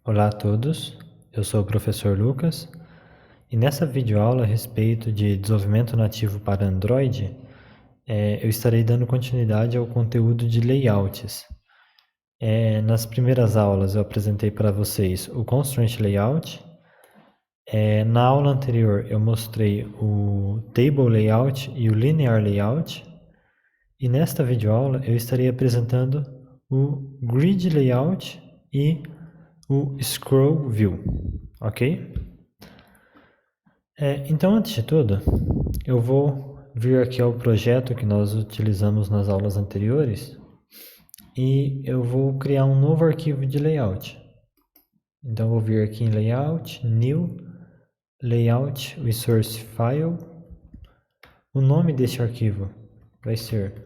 Olá a todos, eu sou o professor Lucas e nessa videoaula a respeito de desenvolvimento nativo para Android, eu estarei dando continuidade ao conteúdo de layouts. Nas primeiras aulas eu apresentei para vocês o Constraint Layout. Na aula anterior eu mostrei o Table Layout e o Linear Layout. E nesta videoaula eu estarei apresentando o Grid Layout e o Scroll View, ok? Então, antes de tudo, eu vou vir aqui ao projeto que nós utilizamos nas aulas anteriores e eu vou criar um novo arquivo de layout. Então, eu vou vir aqui em Layout, New, Layout, Resource File. O nome deste arquivo vai ser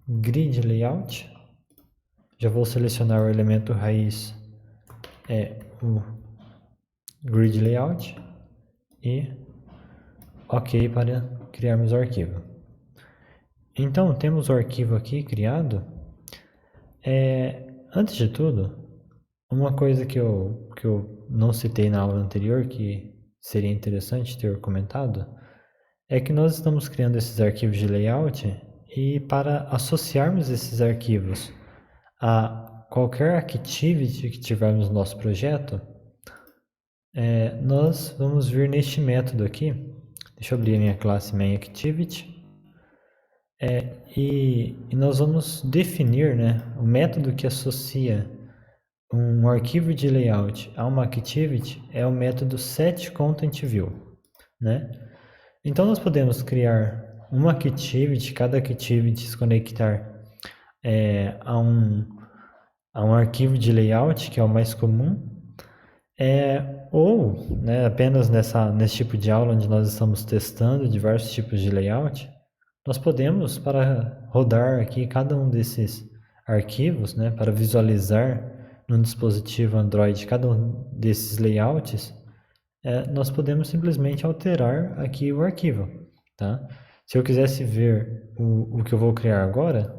Grid Layout. Já vou selecionar o elemento raiz, o Grid Layout e OK para criarmos o arquivo. Então, temos o arquivo aqui criado. Antes de tudo, uma coisa que eu não citei na aula anterior, que seria interessante ter comentado, é que nós estamos criando esses arquivos de layout e para associarmos esses arquivos a qualquer activity que tivermos no nosso projeto, nós vamos vir neste método aqui. Deixa eu abrir a minha classe MainActivity. E nós vamos definir, o método que associa um arquivo de layout a uma activity é o método setContentView, Então nós podemos criar uma activity, cada activity se conectar a um arquivo de layout, que é o mais comum, ou apenas nesse tipo de aula onde nós estamos testando diversos tipos de layout, nós podemos, para rodar aqui cada um desses arquivos, para visualizar no dispositivo Android cada um desses layouts, nós podemos simplesmente alterar aqui o arquivo, tá? Se eu quisesse ver o que eu vou criar agora,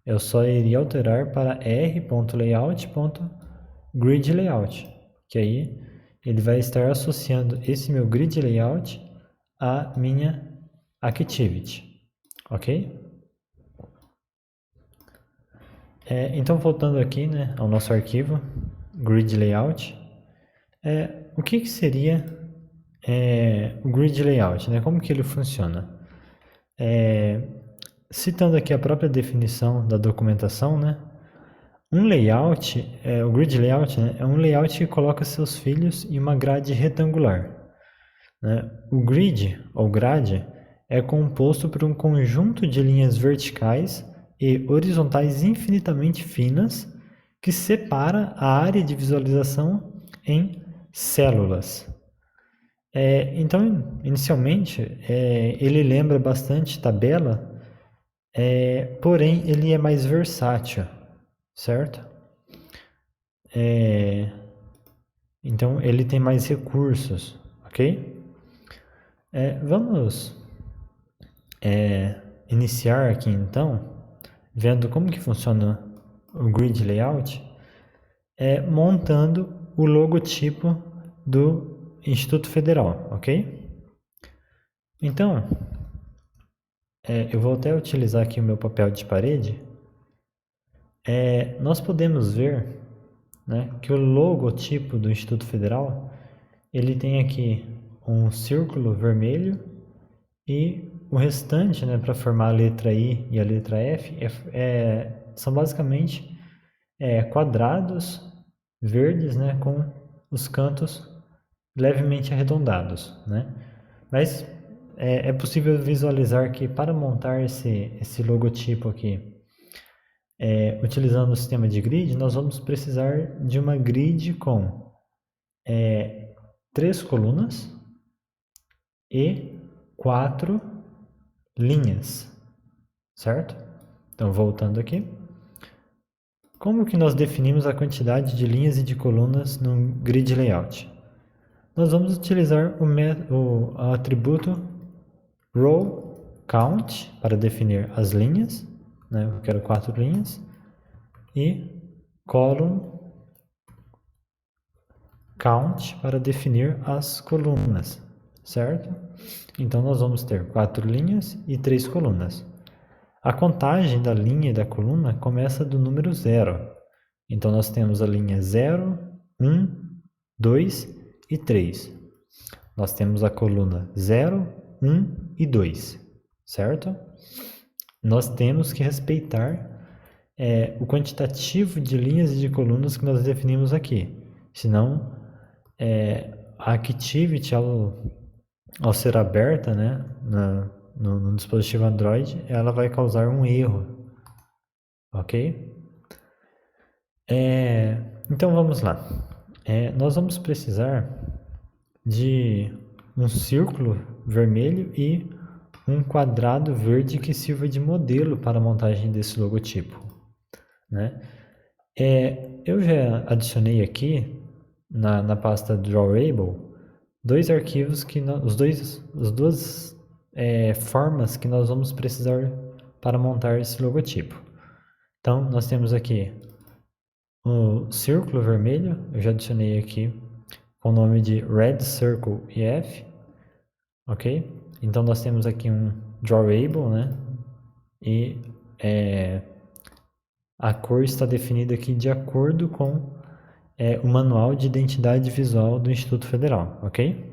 eu só iria alterar para r.layout.gridLayout, que aí ele vai estar associando esse meu grid layout à minha activity, ok? Então, voltando aqui ao nosso arquivo, grid layout, o que seria o grid layout? Como que ele funciona? Citando aqui a própria definição da documentação, um layout, o grid layout, é um layout que coloca seus filhos em uma grade retangular. O grid, ou grade, é composto por um conjunto de linhas verticais e horizontais infinitamente finas que separa a área de visualização em células. Então, inicialmente, ele lembra bastante tabela, porém ele é mais versátil, certo? Então, ele tem mais recursos, ok? Vamos iniciar aqui então, vendo como que funciona o grid layout, montando o logotipo do Instituto Federal, ok? Então, eu vou até utilizar aqui o meu papel de parede. Nós podemos ver que o logotipo do Instituto Federal, ele tem aqui um círculo vermelho e o restante, para formar a letra I e a letra F, são basicamente quadrados verdes, com os cantos levemente arredondados, Mas é possível visualizar que para montar esse logotipo aqui, utilizando o sistema de grid, nós vamos precisar de uma grid com 3 colunas e 4 linhas, certo? Então, voltando aqui. Como que nós definimos a quantidade de linhas e de colunas no grid layout? Nós vamos utilizar o atributo rowCount para definir as linhas, eu quero 4 linhas, e column count para definir as colunas, certo? Então, nós vamos ter 4 linhas e 3 colunas. A contagem da linha e da coluna começa do número 0. Então, nós temos a linha 0, 1, 2 e 3. Nós temos a coluna 0, 1 e 2, certo? Nós temos que respeitar o quantitativo de linhas e de colunas que nós definimos aqui. Senão, a Activity, ao ser aberta, né, no dispositivo Android, ela vai causar um erro. Ok? Então, vamos lá. Nós vamos precisar de um círculo vermelho e um quadrado verde que sirva de modelo para a montagem desse logotipo, né? Eu já adicionei aqui na pasta Drawable 2 arquivos que as duas formas que nós vamos precisar para montar esse logotipo. Então, nós temos aqui o círculo vermelho, eu já adicionei aqui com o nome de Red Circle EF, ok? Então, nós temos aqui um Drawable, né? E a cor está definida aqui de acordo com o Manual de Identidade Visual do Instituto Federal, ok?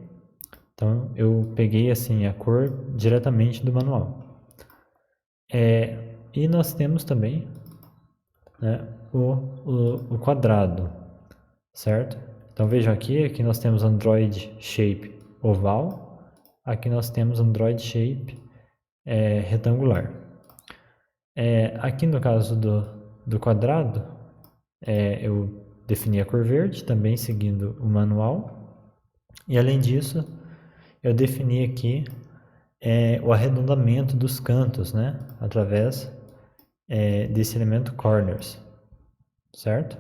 Então, eu peguei assim a cor diretamente do manual. E nós temos também, né, o quadrado, certo? Então, vejam aqui nós temos Android Shape oval, aqui nós temos Android Shape retangular. Aqui no caso do quadrado, eu defini a cor verde, também seguindo o manual. E além disso, eu defini aqui o arredondamento dos cantos, né? Através desse elemento corners, certo?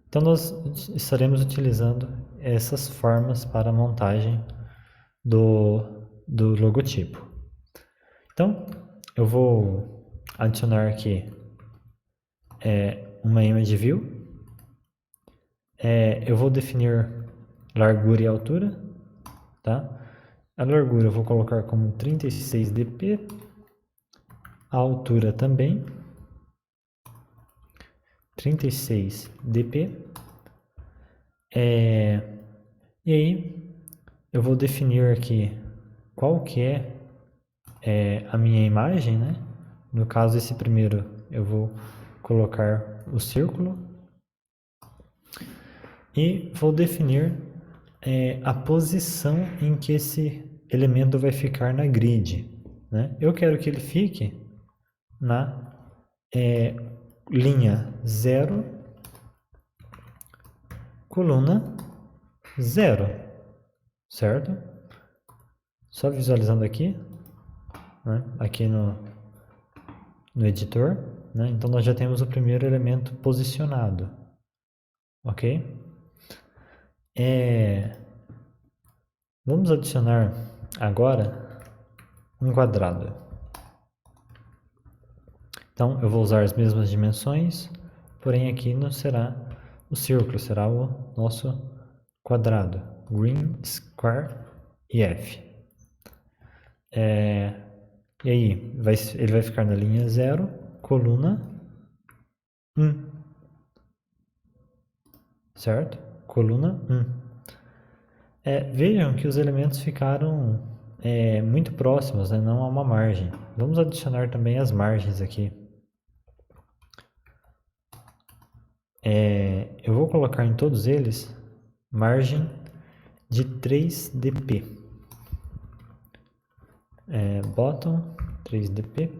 Então, nós estaremos utilizando essas formas para a montagem do logotipo. Então, eu vou adicionar aqui uma image view. Eu vou definir largura e altura, tá? A largura eu vou colocar como 36 dp, a altura também 36 dp. E aí eu vou definir aqui qual que é a minha imagem, né? No caso, esse primeiro eu vou colocar o círculo e vou definir a posição em que esse elemento vai ficar na grid, né? Eu quero que ele fique na linha 0, coluna 0, certo? Só visualizando aqui, né? Aqui no editor, né? Então, nós já temos o primeiro elemento posicionado, ok? Vamos adicionar agora um quadrado. Então, eu vou usar as mesmas dimensões, porém aqui não será o círculo, será o nosso quadrado, Green Square EF. E aí, ele vai ficar na linha 0, coluna 1, certo? Coluna 1. Vejam que os elementos ficaram muito próximos, né? Não há uma margem. Vamos adicionar também as margens aqui. Eu vou colocar em todos eles margem de 3 dp. Bottom 3 dp,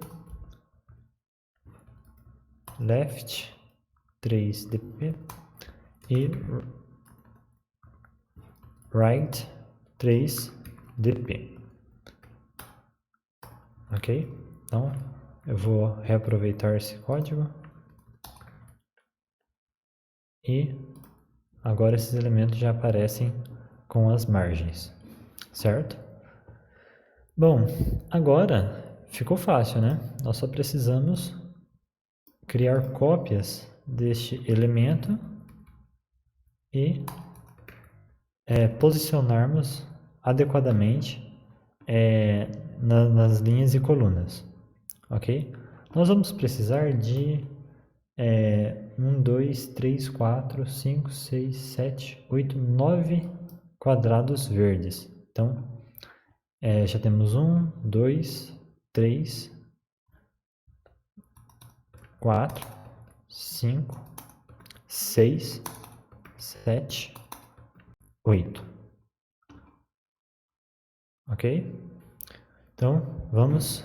left 3 dp e right 3 dp. Ok? Então, eu vou reaproveitar esse código. E agora esses elementos já aparecem com as margens, certo? Bom, agora ficou fácil, né? Nós só precisamos criar cópias deste elemento e posicionarmos adequadamente nas linhas e colunas, ok? Nós vamos precisar de 1, 2, 3, 4, 5, 6, 7, 8, 9 quadrados verdes. Então, já temos 1, 2, 3, 4, 5, 6, 7, 8. Ok? Então, vamos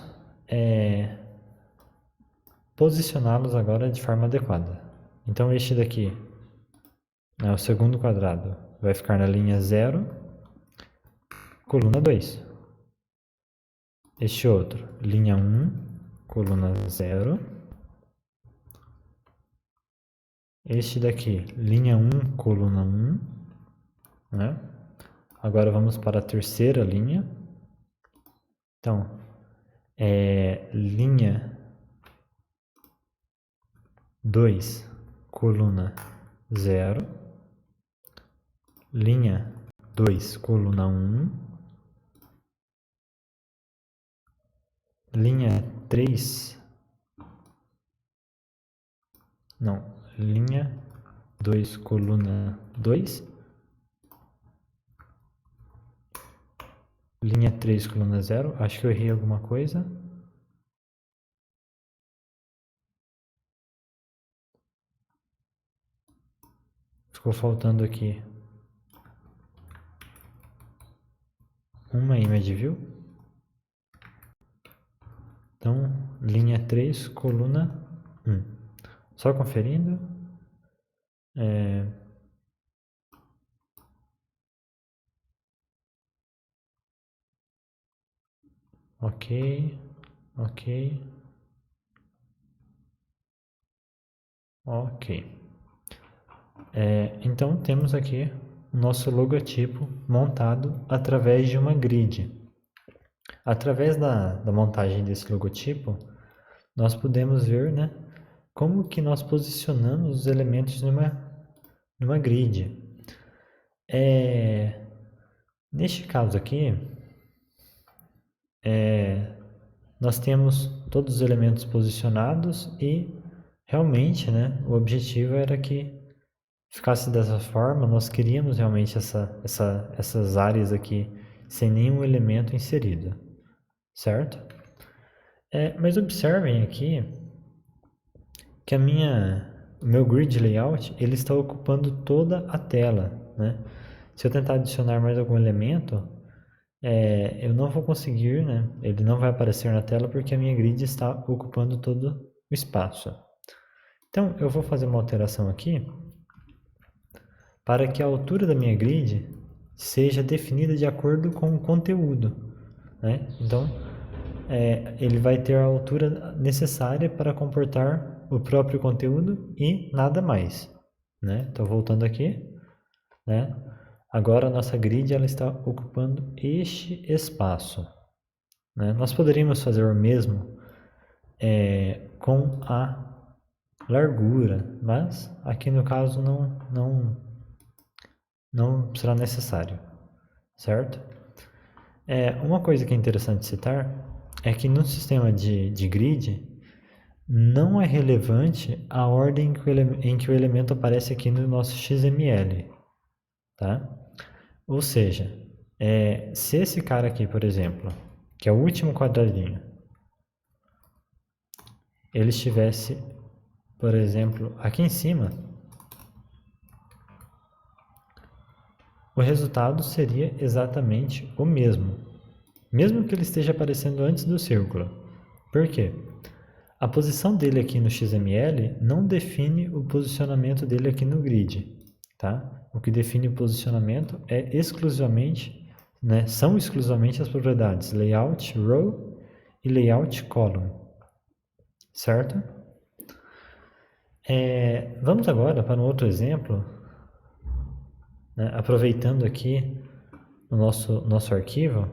posicioná-los agora de forma adequada. Então, este daqui, o segundo quadrado, vai ficar na linha 0, coluna 2. Este outro, linha 1, coluna 0. Este daqui, linha 1, coluna 1. Né? Agora vamos para a terceira linha. Então, linha 2, coluna 0. Linha 2, coluna 1. Linha 3. Não, linha 2, coluna 2. Linha 3, coluna 0. Acho que eu errei alguma coisa. Ficou faltando aqui uma image view. Então, linha 3, coluna 1. Só conferindo. Ok. Então, temos aqui o nosso logotipo montado através de uma grid. Através da montagem desse logotipo, nós podemos ver, né, como que nós posicionamos os elementos numa grid. Neste caso aqui, nós temos todos os elementos posicionados e realmente, né, o objetivo era que ficasse dessa forma. Nós queríamos realmente essas áreas aqui sem nenhum elemento inserido, certo? Mas observem aqui que o meu grid layout ele está ocupando toda a tela, né? Se eu tentar adicionar mais algum elemento, eu não vou conseguir, né? Ele não vai aparecer na tela porque a minha grid está ocupando todo o espaço. Então, eu vou fazer uma alteração aqui para que a altura da minha grid seja definida de acordo com o conteúdo, né? Então, ele vai ter a altura necessária para comportar o próprio conteúdo e nada mais, né? Então, voltando aqui, né? Agora a nossa grid ela está ocupando este espaço, né? Nós poderíamos fazer o mesmo com a largura, mas aqui no caso não será necessário, certo? Uma coisa que é interessante citar é que no sistema de grid não é relevante a ordem em que o elemento aparece aqui no nosso XML, tá? Ou seja, se esse cara aqui, por exemplo, que é o último quadradinho, ele estivesse, por exemplo, aqui em cima, o resultado seria exatamente o mesmo que ele esteja aparecendo antes do círculo. Por quê? A posição dele aqui no XML não define o posicionamento dele aqui no grid, tá? O que define o posicionamento são exclusivamente as propriedades layout row e layout column, certo? Vamos agora para um outro exemplo, né? Aproveitando aqui o nosso arquivo,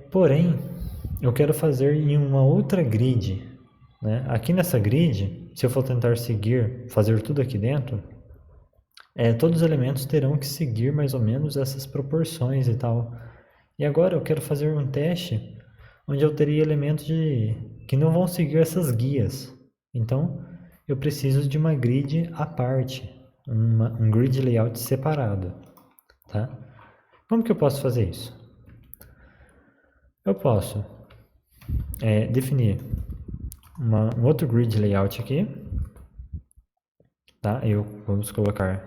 porém eu quero fazer em uma outra grid, né? Aqui nessa grid, se eu for tentar fazer tudo aqui dentro, todos os elementos terão que seguir mais ou menos essas proporções e tal. E agora eu quero fazer um teste onde eu teria elementos que não vão seguir essas guias. Então, eu preciso de uma grid à parte, um grid layout separado, tá? Como que eu posso fazer isso? Eu posso definir um outro grid layout aqui, tá? Vamos colocar...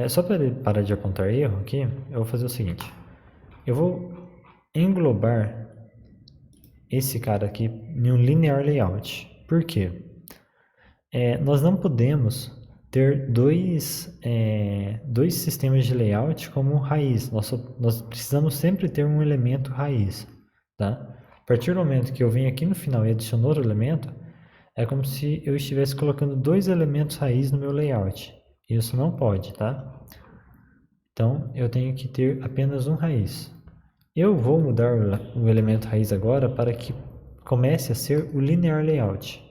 só para ele parar de apontar erro aqui, eu vou fazer o seguinte. Eu vou englobar esse cara aqui em um linear layout. Por quê? Nós não podemos ter dois sistemas de layout como raiz. Nós precisamos sempre ter um elemento raiz, tá? A partir do momento que eu venho aqui no final e adiciono outro elemento, é como se eu estivesse colocando dois elementos raiz no meu layout. Isso não pode, tá? Então, eu tenho que ter apenas um raiz. Eu vou mudar o elemento raiz agora para que comece a ser o linear layout.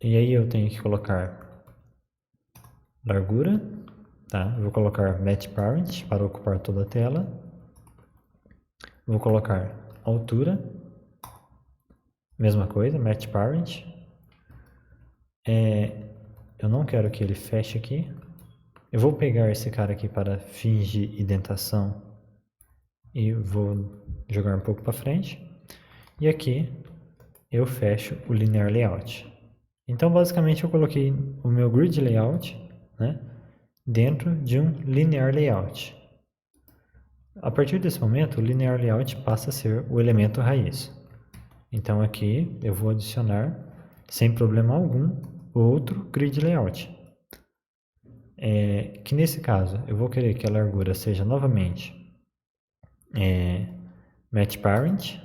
E aí eu tenho que colocar largura, tá? Eu vou colocar match parent para ocupar toda a tela. Vou colocar altura, mesma coisa, match parent. Eu não quero que ele feche aqui. Eu vou pegar esse cara aqui para fins de indentação e vou jogar um pouco para frente. E aqui eu fecho o linear layout. Então, basicamente, eu coloquei o meu grid layout, né, dentro de um linear layout. A partir desse momento, o linear layout passa a ser o elemento raiz. Então, aqui eu vou adicionar, sem problema algum, outro grid layout. Que nesse caso, eu vou querer que a largura seja novamente match parent.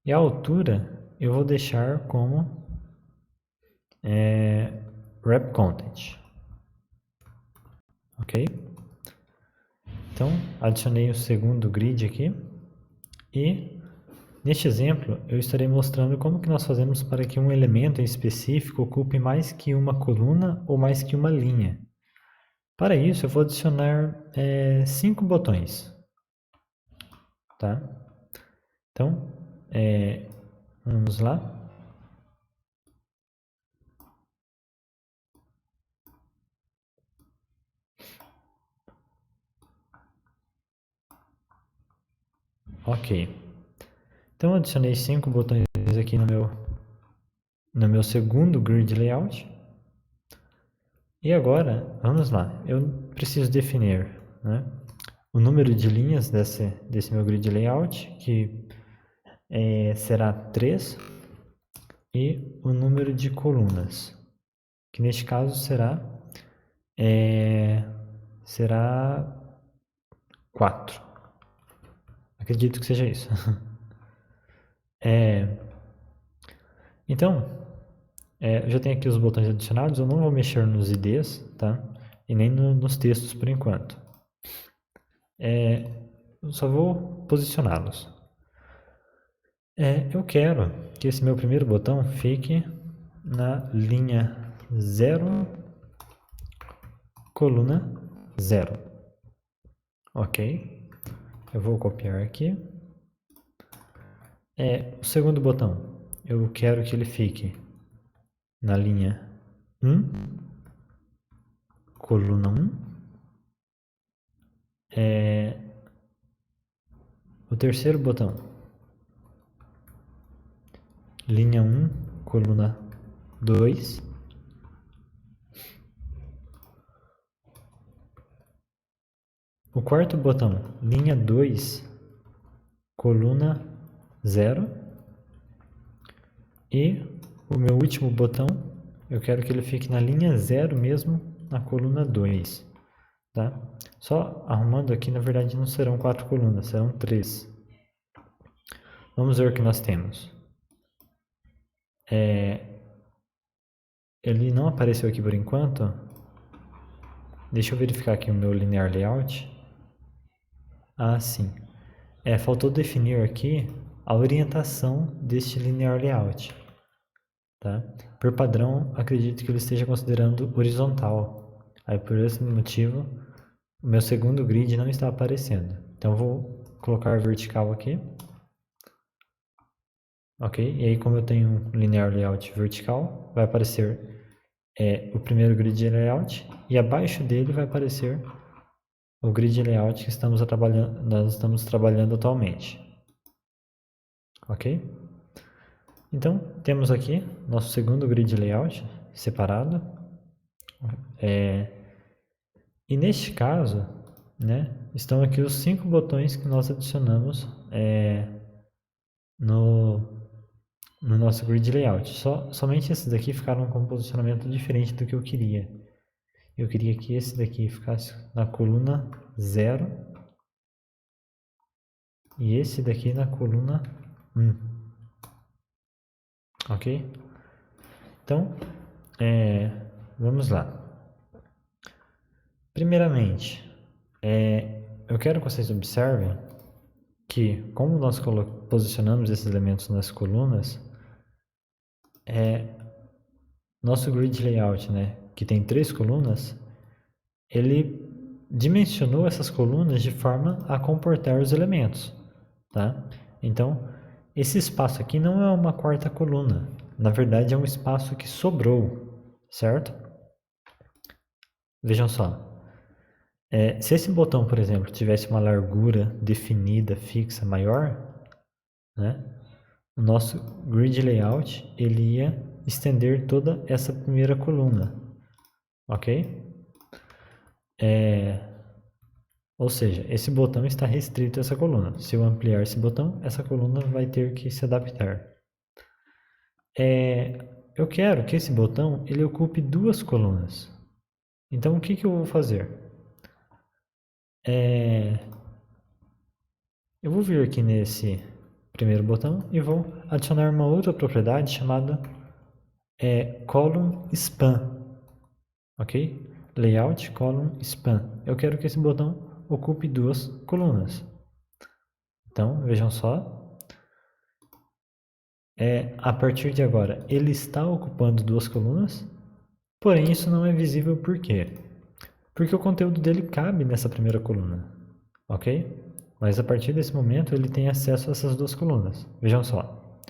E a altura eu vou deixar como wrap content. Ok? Então, adicionei o segundo grid aqui. E neste exemplo, eu estarei mostrando como que nós fazemos para que um elemento em específico ocupe mais que uma coluna ou mais que uma linha. Para isso, eu vou adicionar 5 botões. Tá? Então, vamos lá. Ok. Então, adicionei 5 botões aqui no meu segundo grid layout. E agora, vamos lá. Eu preciso definir, né, o número de linhas desse meu grid layout, que será 3, e o número de colunas, que neste caso será 4. Acredito que seja isso. Então, eu já tenho aqui os botões adicionados, eu não vou mexer nos IDs, tá? E nem nos textos por enquanto. Eu só vou posicioná-los. Eu quero que esse meu primeiro botão fique na linha 0, coluna 0. Ok. Eu vou copiar aqui. O segundo botão, eu quero que ele fique na linha 1, coluna 1. O terceiro botão, linha 1, coluna 2. O quarto botão, linha 2, coluna 0. E o meu último botão, eu quero que ele fique na linha 0 mesmo, na coluna 2. Tá? Só arrumando aqui, na verdade não serão 4 colunas, serão 3. Vamos ver o que nós temos. Ele não apareceu aqui por enquanto. Deixa eu verificar aqui o meu linear layout. Ah, sim. Faltou definir aqui a orientação deste linear layout. tá? Por padrão, acredito que ele esteja considerando horizontal. Aí, por esse motivo, o meu segundo grid não está aparecendo. Então, vou colocar vertical aqui. Ok? E aí, como eu tenho um linear layout vertical, vai aparecer o primeiro grid layout e abaixo dele vai aparecer o grid layout que nós estamos trabalhando atualmente. Ok? Então, temos aqui nosso segundo grid layout separado. E neste caso, né, estão aqui os 5 botões que nós adicionamos no nosso grid layout. Somente esses daqui ficaram com um posicionamento diferente do que eu queria. Eu queria que esse daqui ficasse na coluna 0 e esse daqui na coluna 1. Ok? Então, vamos lá. Primeiramente, eu quero que vocês observem que, como nós posicionamos esses elementos nas colunas, nosso grid layout, né, que tem 3 colunas, ele dimensionou essas colunas de forma a comportar os elementos, tá? Então, esse espaço aqui não é uma quarta coluna, na verdade é um espaço que sobrou, certo? Vejam só, se esse botão, por exemplo, tivesse uma largura definida, fixa, maior, né, o nosso grid layout ele ia estender toda essa primeira coluna, ok? Ou seja, esse botão está restrito a essa coluna. Se eu ampliar esse botão, essa coluna vai ter que se adaptar. Eu quero que esse botão ele ocupe 2 colunas. Então, o que eu vou fazer? Eu vou vir aqui nesse primeiro botão e vou adicionar uma outra propriedade chamada column span. Ok? Layout column span. Eu quero que esse botão ocupe 2 colunas. Então, vejam só. A partir de agora, ele está ocupando 2 colunas, porém isso não é visível por quê? Porque o conteúdo dele cabe nessa primeira coluna, ok? Mas a partir desse momento ele tem acesso a essas 2 colunas. Vejam só.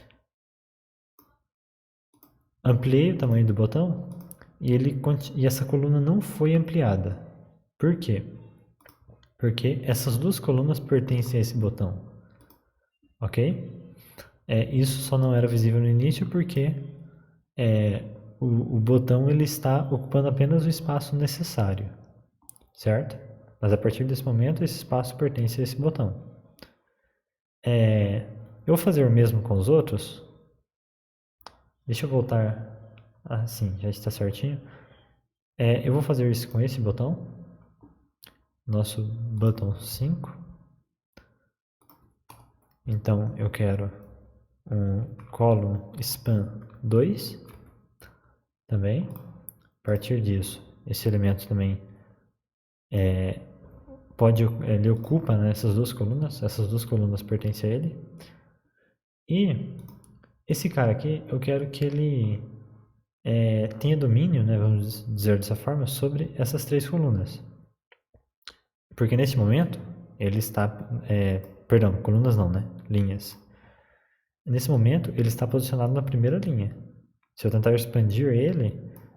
Ampliei o tamanho do botão e essa coluna não foi ampliada. Por quê? Porque essas 2 colunas pertencem a esse botão, ok? Isso só não era visível no início porque o botão ele está ocupando apenas o espaço necessário, certo? Mas a partir desse momento esse espaço pertence a esse botão. Eu vou fazer o mesmo com os outros. Deixa eu voltar. Sim, já está certinho. Eu vou fazer isso com esse botão. Nosso botão 5. Então eu quero um column span 2 também. A partir disso, esse elemento também ele ocupa, né, essas 2 colunas. Essas 2 colunas pertencem a ele. E esse cara aqui, eu quero que ele tenha domínio, né, vamos dizer dessa forma, sobre essas 3 colunas. Porque neste momento, ele está... perdão, colunas não, né? Linhas. Nesse momento, ele está posicionado na primeira linha. Se eu tentar expandir ele,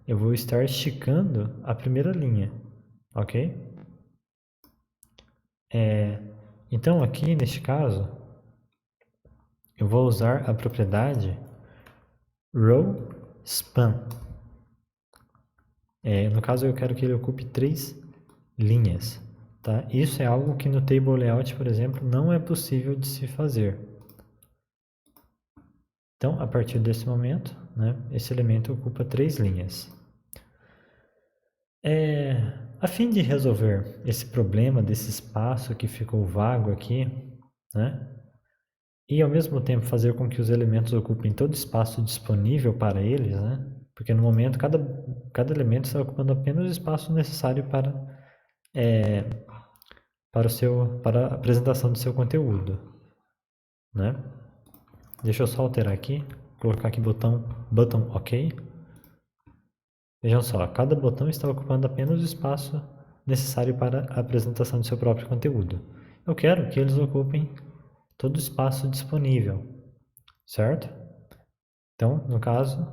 eu vou estar esticando a primeira linha, ok? Então, aqui neste caso, eu vou usar a propriedade row span. No caso, eu quero que ele ocupe 3 linhas. Tá? Isso é algo que no Table Layout, por exemplo, não é possível de se fazer. Então, a partir desse momento, né, esse elemento ocupa 3 linhas. A fim de resolver esse problema desse espaço que ficou vago aqui, né, e ao mesmo tempo fazer com que os elementos ocupem todo o espaço disponível para eles, né, porque no momento cada elemento está ocupando apenas o espaço necessário para a apresentação do seu conteúdo, né? Deixa eu só alterar aqui colocar aqui botão OK. Vejam só, cada botão está ocupando apenas o espaço necessário para a apresentação do seu próprio conteúdo. Eu quero que eles ocupem todo o espaço disponível, certo? Então, no caso,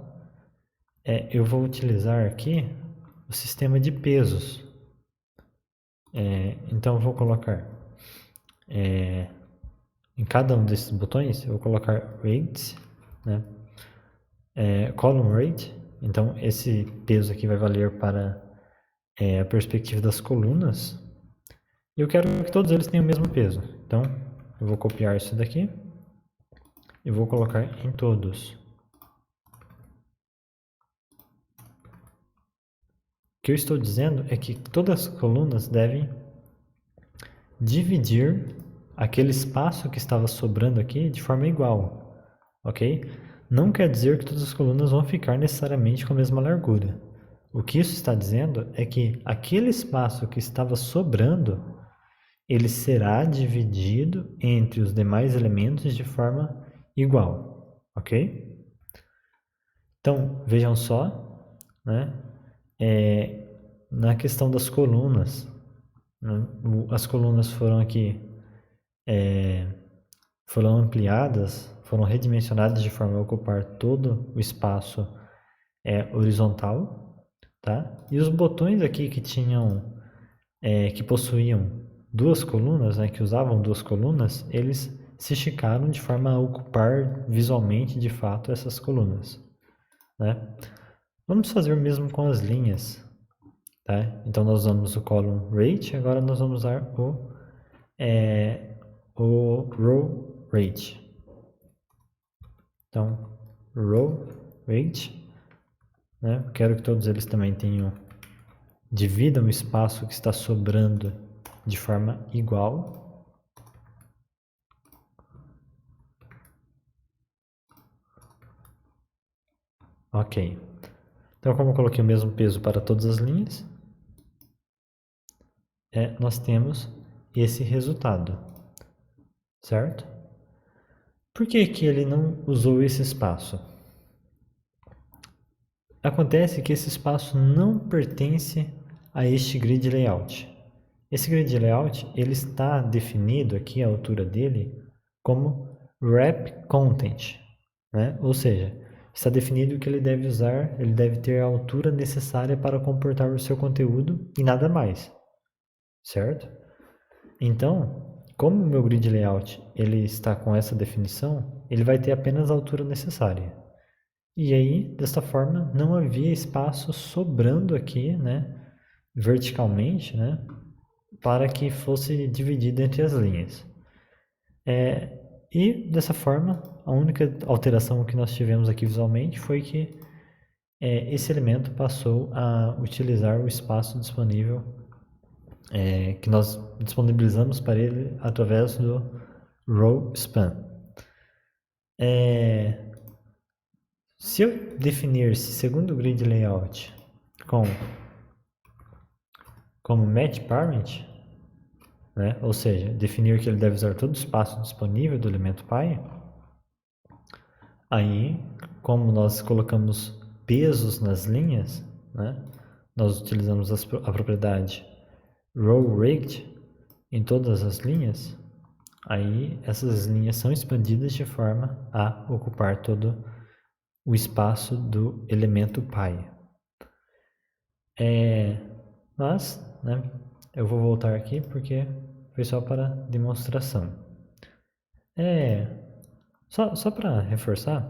eu vou utilizar aqui o sistema de pesos. Então, eu vou colocar em cada um desses botões, eu vou colocar rates, né? Column rate. Então, esse peso aqui vai valer para a perspectiva das colunas. E eu quero que todos eles tenham o mesmo peso. Então, eu vou copiar isso daqui e vou colocar em todos. O que eu estou dizendo é que todas as colunas devem dividir aquele espaço que estava sobrando aqui de forma igual, ok? Não quer dizer que todas as colunas vão ficar necessariamente com a mesma largura. O que isso está dizendo é que aquele espaço que estava sobrando, ele será dividido entre os demais elementos de forma igual, ok? Então, vejam só, né? Na questão das colunas, né? As colunas foram aqui, foram ampliadas, foram redimensionadas de forma a ocupar todo o espaço horizontal, tá? E os botões aqui que tinham, que possuíam duas colunas, né, que usavam duas colunas, eles se esticaram de forma a ocupar visualmente, de fato, essas colunas, né? Vamos fazer o mesmo com as linhas, tá? Então, nós usamos o column rate, agora nós vamos usar o row rate. Então, row rate, né? Quero que todos eles também dividam o espaço que está sobrando de forma igual. Ok. Então, como eu coloquei o mesmo peso para todas as linhas, nós temos esse resultado, certo? Por que que ele não usou esse espaço? Acontece que esse espaço não pertence a este grid layout. Esse grid layout ele está definido aqui, a altura dele, como wrap content, né? Ou seja, está definido que ele deve ter a altura necessária para comportar o seu conteúdo e nada mais, certo? Então, como o meu grid layout ele está com essa definição, ele vai ter apenas a altura necessária. E aí, desta forma, não havia espaço sobrando aqui, né, verticalmente, né, para que fosse dividido entre as linhas. E dessa forma, a única alteração que nós tivemos aqui visualmente foi que esse elemento passou a utilizar o espaço disponível que nós disponibilizamos para ele através do row span. Se eu definir esse segundo grid layout como match parent, né, ou seja, definir que ele deve usar todo o espaço disponível do elemento pi, aí, como nós colocamos pesos nas linhas, né, nós utilizamos a propriedade rowRate em todas as linhas, aí essas linhas são expandidas de forma a ocupar todo o espaço do elemento pi. Mas, né, eu vou voltar aqui porque foi só para demonstração. Só para reforçar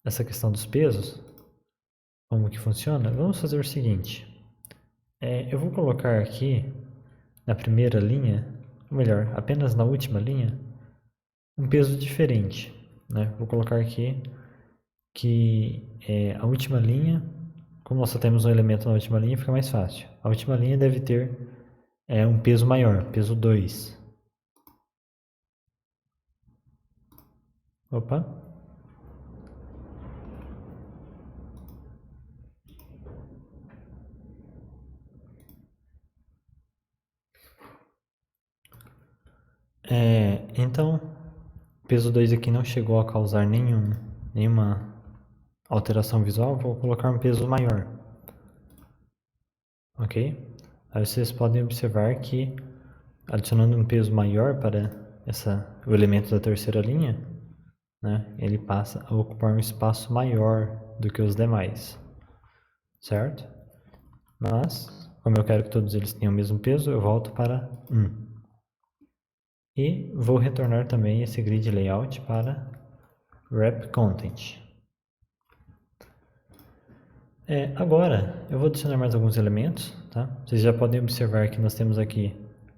essa questão dos pesos, como que funciona, vamos fazer o seguinte. Eu vou colocar aqui na primeira linha, ou melhor, apenas na última linha, um peso diferente, né? Vou colocar aqui que a última linha, como nós só temos um elemento na última linha, fica mais fácil. A última linha deve ter um peso maior, peso 2. Opa. Então, peso 2 aqui não chegou a causar nenhum nenhuma alteração visual, vou colocar um peso maior. Ok? Aí vocês podem observar que adicionando um peso maior para o elemento da terceira linha, né, ele passa a ocupar um espaço maior do que os demais, certo? Mas, como eu quero que todos eles tenham o mesmo peso, eu volto para 1. E vou retornar também esse grid layout para wrap content. Agora, eu vou adicionar mais alguns elementos, tá? Vocês já podem observar que nós temos aqui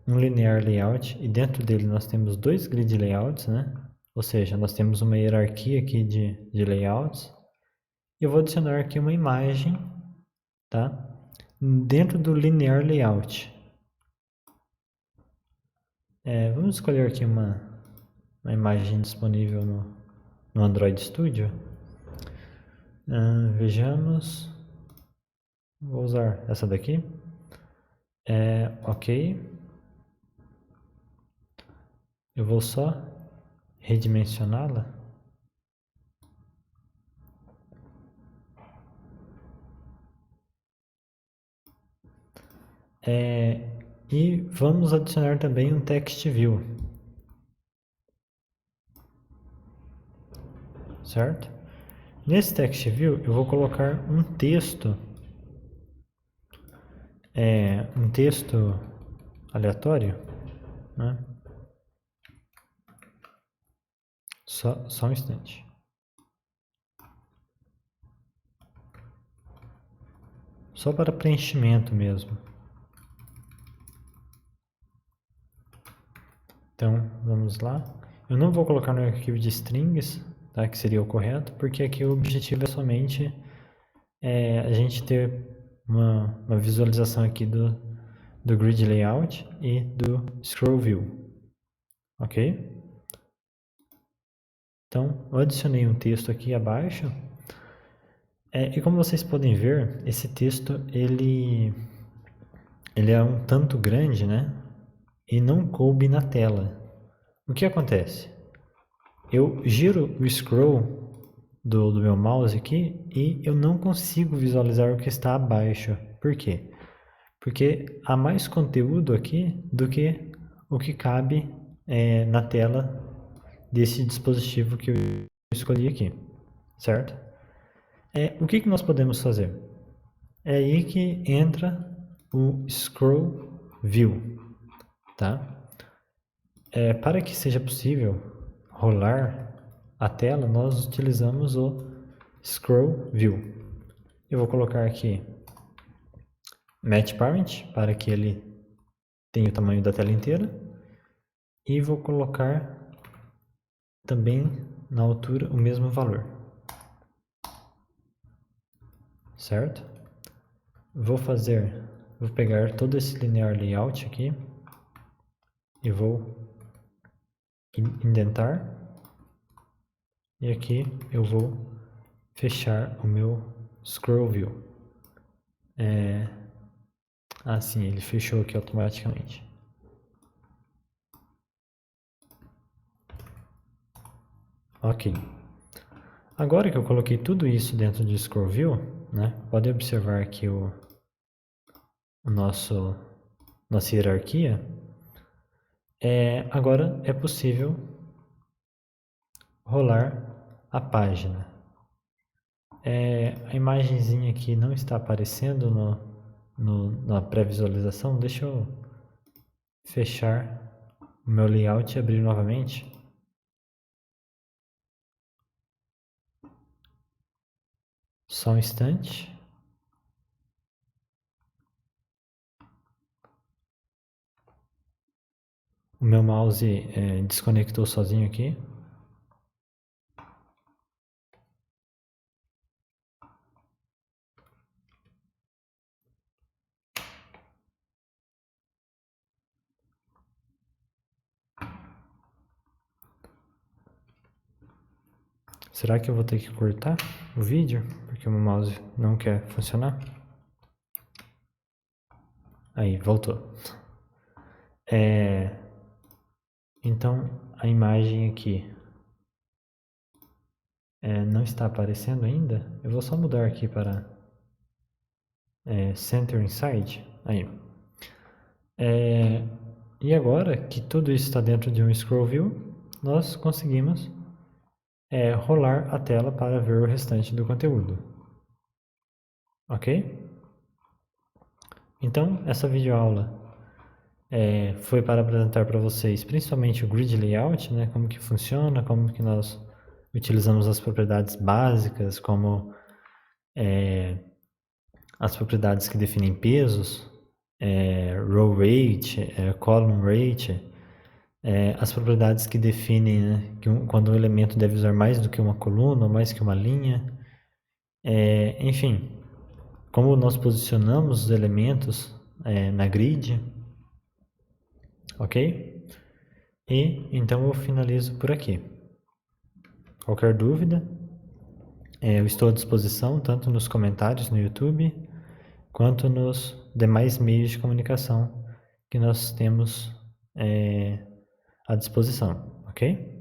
um linear layout e dentro dele nós temos dois grid layouts, né? Ou seja, nós temos uma hierarquia aqui de layouts. Eu vou adicionar aqui uma imagem, tá? Dentro do linear layout. Vamos escolher aqui uma imagem disponível no Android Studio. Vejamos. Vou usar essa daqui. Ok. Eu vou só redimensioná-la. E vamos adicionar também um text view. Certo? Nesse text view eu vou colocar um texto. Um texto aleatório, né? Só um instante. Só para preenchimento mesmo. Então, vamos lá. Eu não vou colocar no arquivo de strings, tá? Que seria o correto, porque aqui o objetivo é somente a gente ter uma visualização aqui do grid layout e do scroll view. Ok? Então, eu adicionei um texto aqui abaixo. E como vocês podem ver, esse texto ele é um tanto grande, né? E não coube na tela. O que acontece? Eu giro o scroll do meu mouse aqui e eu não consigo visualizar o que está abaixo. Por quê? Porque há mais conteúdo aqui do que o que cabe na tela desse dispositivo que eu escolhi aqui, certo? O que nós podemos fazer? É aí que entra o Scroll View, tá? Para que seja possível rolar a tela, nós utilizamos o Scroll View. Eu vou colocar aqui Match Parent, para que ele tenha o tamanho da tela inteira. E vou colocar também na altura o mesmo valor. Certo? Vou pegar todo esse linear layout aqui e vou indentar. E aqui eu vou fechar o meu scroll view. Sim, ele fechou aqui automaticamente. Ok. Agora que eu coloquei tudo isso dentro de scroll view, né, pode observar que nossa hierarquia, agora é possível rolar a página. A imagenzinha aqui não está aparecendo na pré-visualização. Deixa eu fechar o meu layout e abrir novamente. Só um instante. O meu mouse desconectou sozinho aqui. Será que eu vou ter que cortar o vídeo? Porque o meu mouse não quer funcionar. Aí, voltou. Então, a imagem aqui não está aparecendo ainda, eu vou só mudar aqui para Center Inside. Aí. E agora que tudo isso está dentro de um Scroll View, nós conseguimos rolar a tela para ver o restante do conteúdo. Ok? Então, essa videoaula foi para apresentar para vocês principalmente o Grid Layout, né? Como que funciona, como que nós utilizamos as propriedades básicas, como as propriedades que definem pesos, row rate, column rate, as propriedades que definem, né, quando um elemento deve usar mais do que uma coluna ou mais que uma linha, enfim, como nós posicionamos os elementos na grid, ok? E então eu finalizo por aqui. Qualquer dúvida, eu estou à disposição tanto nos comentários no YouTube quanto nos demais meios de comunicação que nós temos à disposição, ok?